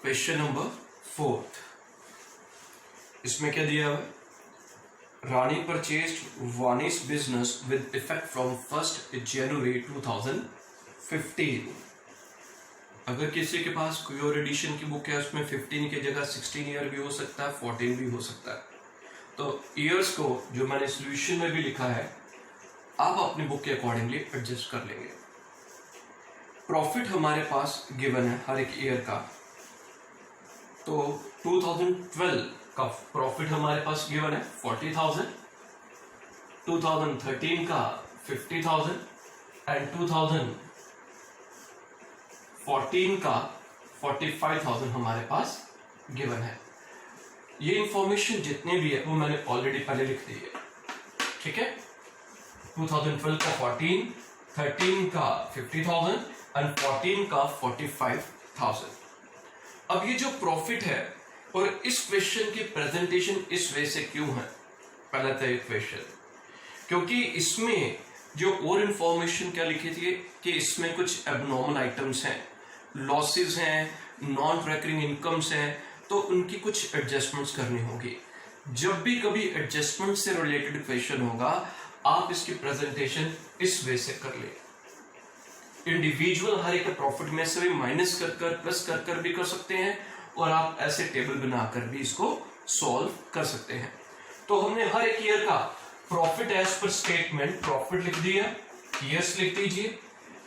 Question number 4। इसमें क्या दिया हुआ है? Rani purchased Vani's business with effect from 1 January 2015। अगर किसी के पास कोई और एडिशन की बुक है उसमें 15 की जगह 16 ईयर भी हो सकता है, 14 भी हो सकता है। तो ईयर्स को जो मैंने सोल्यूशन में भी लिखा है आप अपनी बुक के अकॉर्डिंगली एडजस्ट कर लेंगे। प्रॉफिट हमारे पास गिवन है हर एक ईयर का, तो 2012 का प्रॉफिट हमारे पास गिवन है 40,000, 2013 का 50,000 एंड 2014 का 45,000 हमारे पास गिवन है। ये इंफॉर्मेशन जितने भी है वो मैंने ऑलरेडी पहले लिख दी है, ठीक है। 2012 का 14, 13 का 50,000 एंड 14 का 45,000। अब ये जो प्रॉफिट है और इस क्वेश्चन की प्रेजेंटेशन इस वे से क्यों है, पहला तो एक क्वेश्चन, क्योंकि इसमें जो और इंफॉर्मेशन क्या लिखी थी कि इसमें कुछ एबनॉर्मल आइटम्स हैं, लॉसेस हैं, नॉन रिकरिंग इनकम्स हैं, तो उनकी कुछ एडजस्टमेंट्स करनी होगी। जब भी कभी एडजस्टमेंट से रिलेटेड क्वेश्चन होगा आप इसकी प्रेजेंटेशन इस वे से कर ले। इंडिविजुअल हर एक प्रॉफिट में से भी माइनस कर प्लस कर भी कर सकते हैं और आप ऐसे टेबल बनाकर भी इसको सॉल्व कर सकते हैं। तो हमने हर एक ईयर का profit as per statement profit लिख दिया, ईयर्स लिख दीजिए,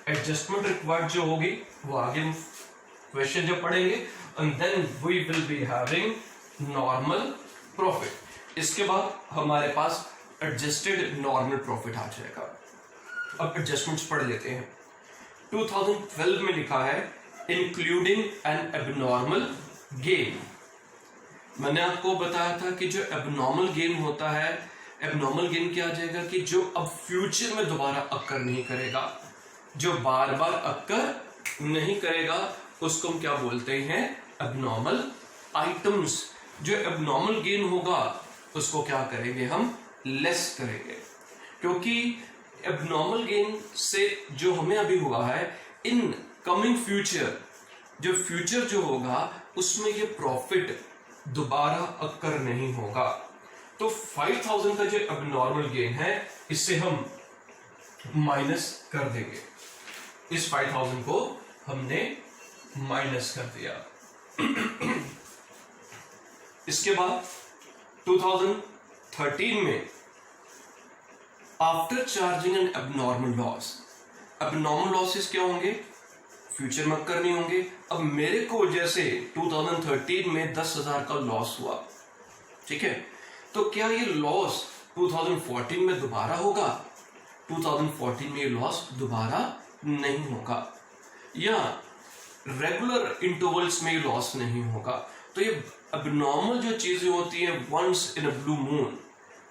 एडजस्टमेंट रिक्वायर्ड जो होगी वो आगे क्वेश्चन जब पढ़ेंगे, and then we will be having normal profit. इसके बाद हमारे पास एडजस्टेड नॉर्मल प्रॉफिट आ जाएगा। अब एडजस्टमेंट्स पढ़ लेते हैं। 2012 में लिखा है इंक्लूडिंग एन एबनॉर्मल गेन। मैंने आपको बताया था कि जो एबनॉर्मल गेन होता है, एबनॉर्मल गेन क्या आ जाएगा कि जो अब फ्यूचर में दोबारा अक्कर नहीं करेगा, जो बार बार अक्कर नहीं करेगा, उसको हम क्या बोलते हैं? Abnormal items. जो एबनॉर्मल गेन होगा उसको क्या करेंगे हम? लेस करेंगे, क्योंकि एबनॉर्मल गेन से जो हमें अभी हुआ है इन कमिंग फ्यूचर, जो फ्यूचर जो होगा उसमें ये प्रॉफिट दोबारा अक्कर नहीं होगा। तो 5,000 का जो एबनॉर्मल गेन है इससे हम माइनस कर देंगे। इस 5,000 को हमने माइनस कर दिया। इसके बाद 2013 में after charging N abnormal loss, abnormal losses क्या होंगे? फ्यूचर में अक्कर नहीं होंगे। अब मेरे को जैसे 2013 में 10,000 का लॉस हुआ, ठीक है, तो क्या ये लॉस 2014 में दोबारा होगा? 2014 में ये लॉस दोबारा नहीं होगा, या रेगुलर इंटरवल्स में ये लॉस नहीं होगा। तो ये एबनॉर्मल जो चीजें होती हैं once in a blue moon,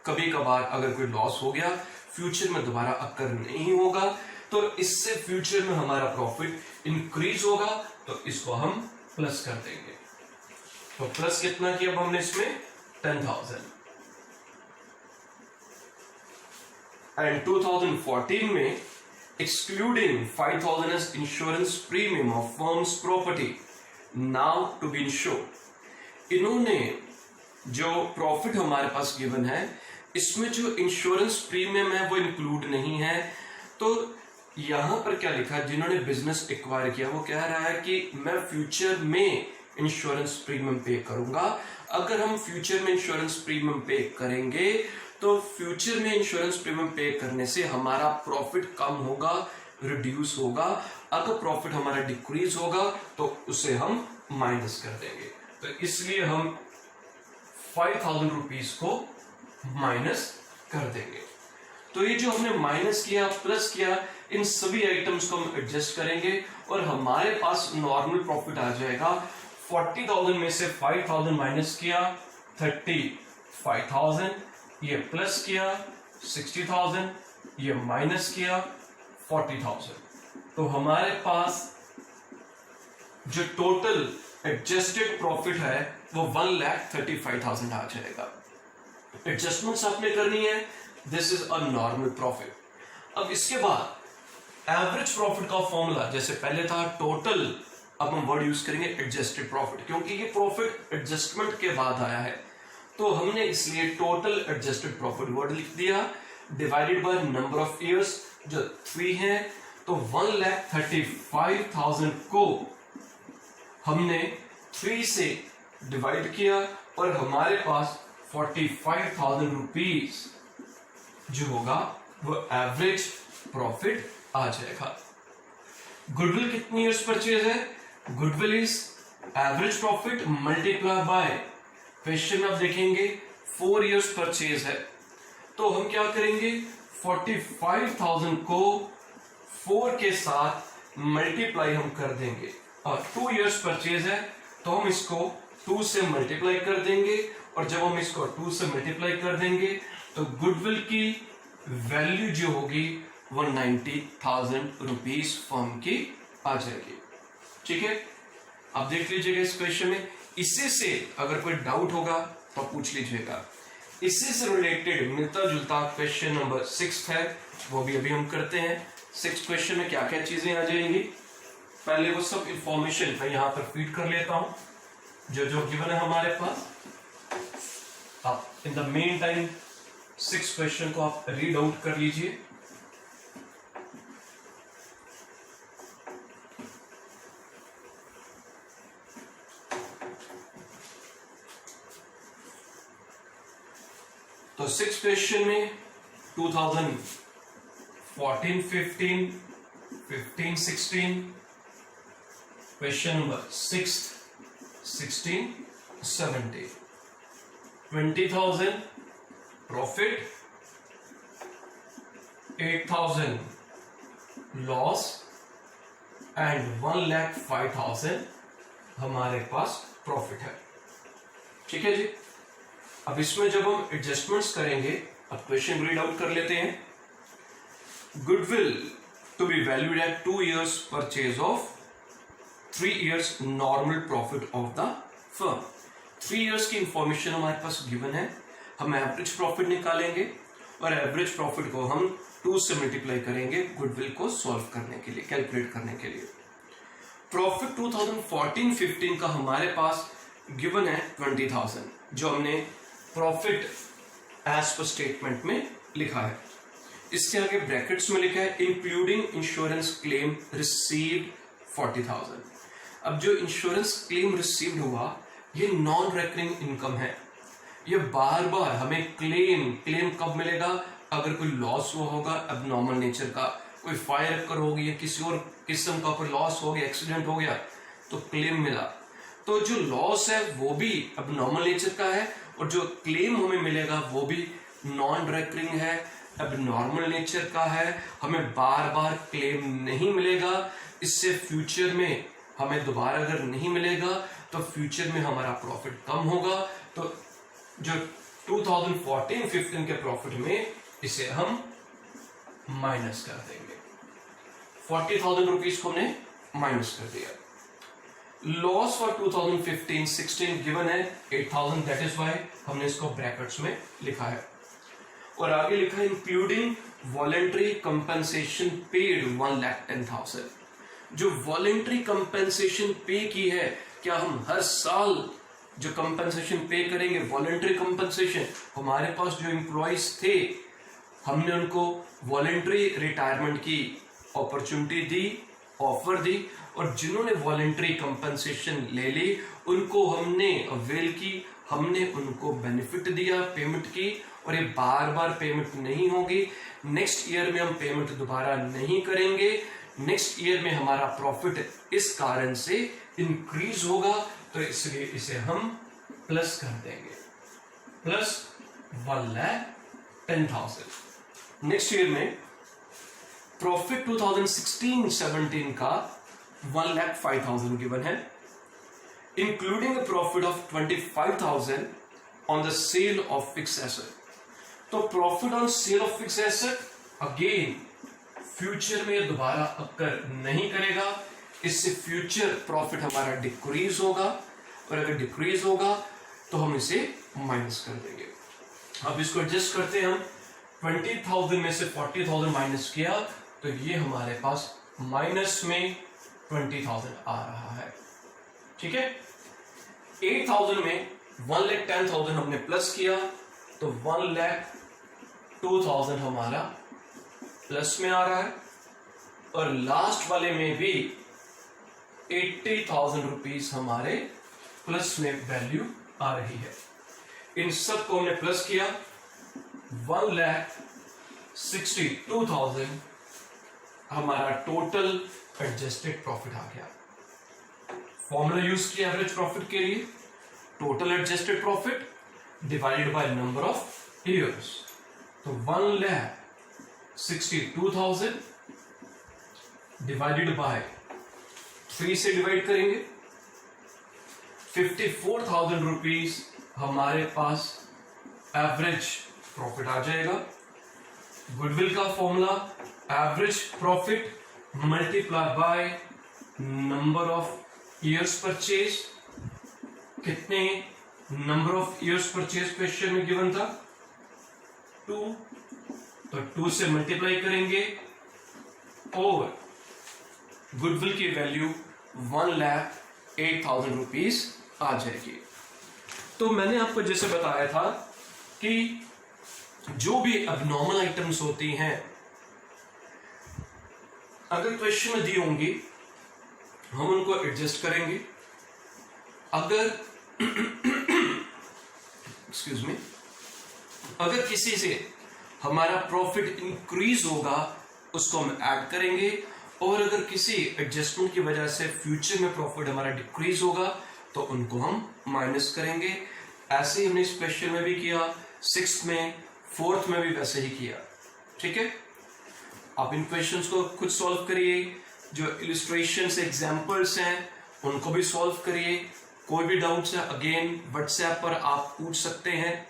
कभी कभार अगर कोई लॉस हो गया फ्यूचर में दोबारा अक्कर नहीं होगा, तो इससे फ्यूचर में हमारा प्रॉफिट इंक्रीज होगा, तो इसको हम प्लस कर देंगे। तो प्लस कितना किया अब हमने इसमें? 10,000। एंड 2014 में excluding 5,000 as insurance premium of firms property now to be insured. इन्होंने जो प्रॉफिट हमारे पास गिवन है इसमें जो इंश्योरेंस प्रीमियम है वो इंक्लूड नहीं है। तो यहां पर क्या लिखा है? जिन्होंने बिजनेस एक्वायर किया वो कह रहा है कि मैं फ्यूचर में इंश्योरेंस प्रीमियम पे करूंगा। अगर हम फ्यूचर में इंश्योरेंस प्रीमियम पे करेंगे तो फ्यूचर में इंश्योरेंस प्रीमियम पे करने से हमारा प्रॉफिट कम होगा, रिड्यूस होगा। अगर प्रॉफिट हमारा डिक्रीज होगा तो उसे हम माइनस कर देंगे। तो इसलिए हम 5,000 रुपीज को माइनस कर देंगे। तो ये जो हमने माइनस किया प्लस किया, इन सभी आइटम्स को हम एडजस्ट करेंगे और हमारे पास नॉर्मल प्रॉफिट आ जाएगा। 40,000 में से 5,000 माइनस किया 35,000, ये प्लस किया 60,000, ये माइनस किया 40,000। तो हमारे पास जो टोटल एडजस्टेड प्रॉफिट है वो 1,35,000 आ जाएगा। एडजस्टमेंट्स आपने करनी है, this is a normal profit. अब इसके बाद एवरेज प्रॉफिट का फॉर्मूला जैसे पहले था टोटल अब हम वर्ड यूज करेंगे एडजस्टेड प्रॉफिट, क्योंकि ये प्रॉफिट एडजस्टमेंट के बाद आया है, तो हमने इसलिए टोटल एडजस्टेड प्रॉफिट वर्ड लिख दिया divided by number of years जो 3 है, तो 1,35,000 को हमने 3 से डिवाइड किया और हमारे पास 45,000 रुपीज जो होगा वो एवरेज प्रॉफिट आ जाएगा। गुडविल कितनी ईयर्स परचेज है? Goodwill is average profit multiply bye, question में आप देखेंगे 4 ईयर्स परचेज है, तो हम क्या करेंगे 45,000 को 4 के साथ मल्टीप्लाई हम कर देंगे, और 2 ईयर्स परचेज है तो हम इसको 2 से मल्टीप्लाई कर देंगे, और जब हम इसको 2 से मल्टीप्लाई कर देंगे तो गुडविल की वैल्यू जो होगी 190,000 रुपीज फर्म की आ जाएगी। ठीक है, आप देख लीजिएगा इस क्वेश्चन में, इससे से अगर कोई डाउट होगा तो पूछ लीजिएगा। इससे से रिलेटेड मिलता जुलता क्वेश्चन नंबर 6 है, वो भी अभी हम करते हैं। 6 क्वेश्चन में क्या क्या चीजें आ जाएंगी, पहले वो सब इंफॉर्मेशन मैं यहां पर फीड कर लेता हूं जो जो गिवन है हमारे पास। आप in the main time 6 question को आप रीड आउट कर लीजिए। तो 6 क्वेश्चन में 2014, 15, 15, 16, question number 6, 16, 17, 20,000 profit, 8,000 loss and 1,05,000 हमारे पास प्रॉफिट है। ठीक है जी, अब इसमें जब हम एडजस्टमेंट्स करेंगे, अब क्वेश्चन रीड आउट कर लेते हैं। Goodwill to be valued at 2 years purchase of 3 years normal profit of the firm. 3 years की इंफॉर्मेशन हमारे पास गिवन है, हम एवरेज प्रॉफिट निकालेंगे और एवरेज प्रॉफिट को हम 2 से मल्टीप्लाई करेंगे गुडविल को सॉल्व करने के लिए, कैलकुलेट करने के लिए। प्रॉफिट 2014-15 का हमारे पास गिवन है 20,000, जो हमने प्रॉफिट एज पर स्टेटमेंट में लिखा है। इसके आगे ब्रैकेट्स में लिखा है इंक्लूडिंग इंश्योरेंस क्लेम रिसीव्ड 40,000। अब जो इंश्योरेंस क्लेम रिसीव्ड हुआ ये नॉन रेकरिंग इनकम है, ये बार बार हमें क्लेम कब मिलेगा, अगर कोई लॉस हुआ होगा एबनॉर्मल नेचर का, कोई फायर अकर होगी या किसी और किस्म का कोई लॉस हो गया, एक्सीडेंट हो गया तो क्लेम मिला, तो जो लॉस है वो भी एबनॉर्मल नेचर का है और जो क्लेम हमें मिलेगा वो भी नॉन रेकरिंग है, एबनॉर्मल नेचर का है, हमें बार बार क्लेम नहीं मिलेगा। इससे फ्यूचर में हमें दोबारा अगर नहीं मिलेगा तो फ्यूचर में हमारा प्रॉफिट कम होगा। तो जो 2014-15 के प्रॉफिट में इसे हम माइनस कर देंगे, 40,000 रुपीज को हमने माइनस कर दिया। लॉस फॉर 2015-16 गिवन है 8,000, दैट इज वाई हमने इसको ब्रैकेट्स में लिखा है। और आगे लिखा है इंक्लूडिंग वॉलेंट्री कंपनसेशन पेड 1,10,000। जो वॉलेंट्री कंपनसेशन पे की है, क्या हम हर साल जो कंपनसेशन पे करेंगे वॉलेंट्री कंपनसेशन, हमारे पास जो एम्प्लॉइज थे हमने उनको वॉलेंट्री रिटायरमेंट की अपॉर्चुनिटी दी, ऑफर दी, और जिन्होंने वॉलेंट्री कंपनसेशन ले ली उनको हमने अवेल की, हमने उनको बेनिफिट दिया, पेमेंट की, और ये बार बार पेमेंट नहीं होगी। नेक्स्ट ईयर में हम पेमेंट दोबारा नहीं करेंगे, नेक्स्ट ईयर में हमारा प्रॉफिट इस कारण से इंक्रीज होगा, तो इसलिए इसे हम प्लस कर देंगे, प्लस 1,10,000। नेक्स्ट ईयर में प्रॉफिट 2016-17 का 1,05,000 गिवन है, including profit of 25,000 on the sale of fix asset. तो profit on sale of fix asset again future में दोबारा अक्कर नहीं करेगा, इससे फ्यूचर प्रॉफिट हमारा डिक्रीज होगा, और अगर डिक्रीज होगा तो हम इसे माइनस कर देंगे। अब इसको एडजस्ट करते हैं हम, 20,000 में से 40,000 माइनस किया तो ये हमारे पास माइनस में 20,000 आ रहा है। ठीक है। 8,000 में 1,10,000 हमने प्लस किया तो 1,02,000 हमारा प्लस में आ रहा है, और लास्ट वाले में भी 80,000 रुपीज हमारे प्लस में वैल्यू आ रही है। इन सब को हमने प्लस किया, 1,62,000 हमारा टोटल एडजस्टेड प्रॉफिट आ गया। फॉर्मूला यूज किया एवरेज प्रॉफिट के लिए, total adjusted profit divided by number of years. तो 1,62,000 डिवाइडेड बाय 3 से डिवाइड करेंगे, 54,000 रुपीज हमारे पास एवरेज प्रॉफिट आ जाएगा। गुडविल का formula average profit multiply by number of years purchase. कितने number of years purchase question में गिवन था? 2, तो 2 से मल्टीप्लाई करेंगे और गुडविल की वैल्यू 1,08,000 रुपीज आ जाएगी। तो मैंने आपको जैसे बताया था कि जो भी अबनॉर्मल आइटम्स होती हैं, अगर क्वेश्चन में दी होंगी हम उनको एडजस्ट करेंगे। अगर एक्सक्यूज मी, अगर किसी से हमारा प्रॉफिट इंक्रीज होगा उसको हम ऐड करेंगे, और अगर किसी एडजस्टमेंट की वजह से फ्यूचर में प्रॉफिट हमारा डिक्रीज होगा तो उनको हम माइनस करेंगे। ऐसे ही हमने इस क्वेश्चन में भी किया, 6th में, 4th में भी वैसे ही किया। ठीक है, आप इन क्वेश्चंस को खुद सॉल्व करिए, जो इलिस्ट्रेशंस एग्जांपल्स हैं उनको भी सॉल्व करिए। कोई भी डाउट्स है अगेन व्हाट्सएप पर आप पूछ सकते हैं।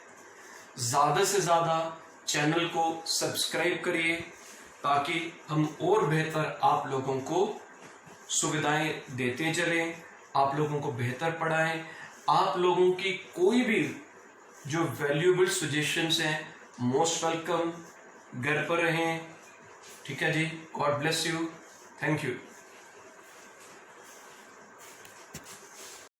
ज्यादा से ज्यादा चैनल को सब्सक्राइब करिए ताकि हम और बेहतर आप लोगों को सुविधाएं देते चलें, आप लोगों को बेहतर पढ़ाएं। आप लोगों की कोई भी जो वैल्यूएबल सजेशंस हैं मोस्ट वेलकम। घर पर रहें। ठीक है जी, God bless you, thank you.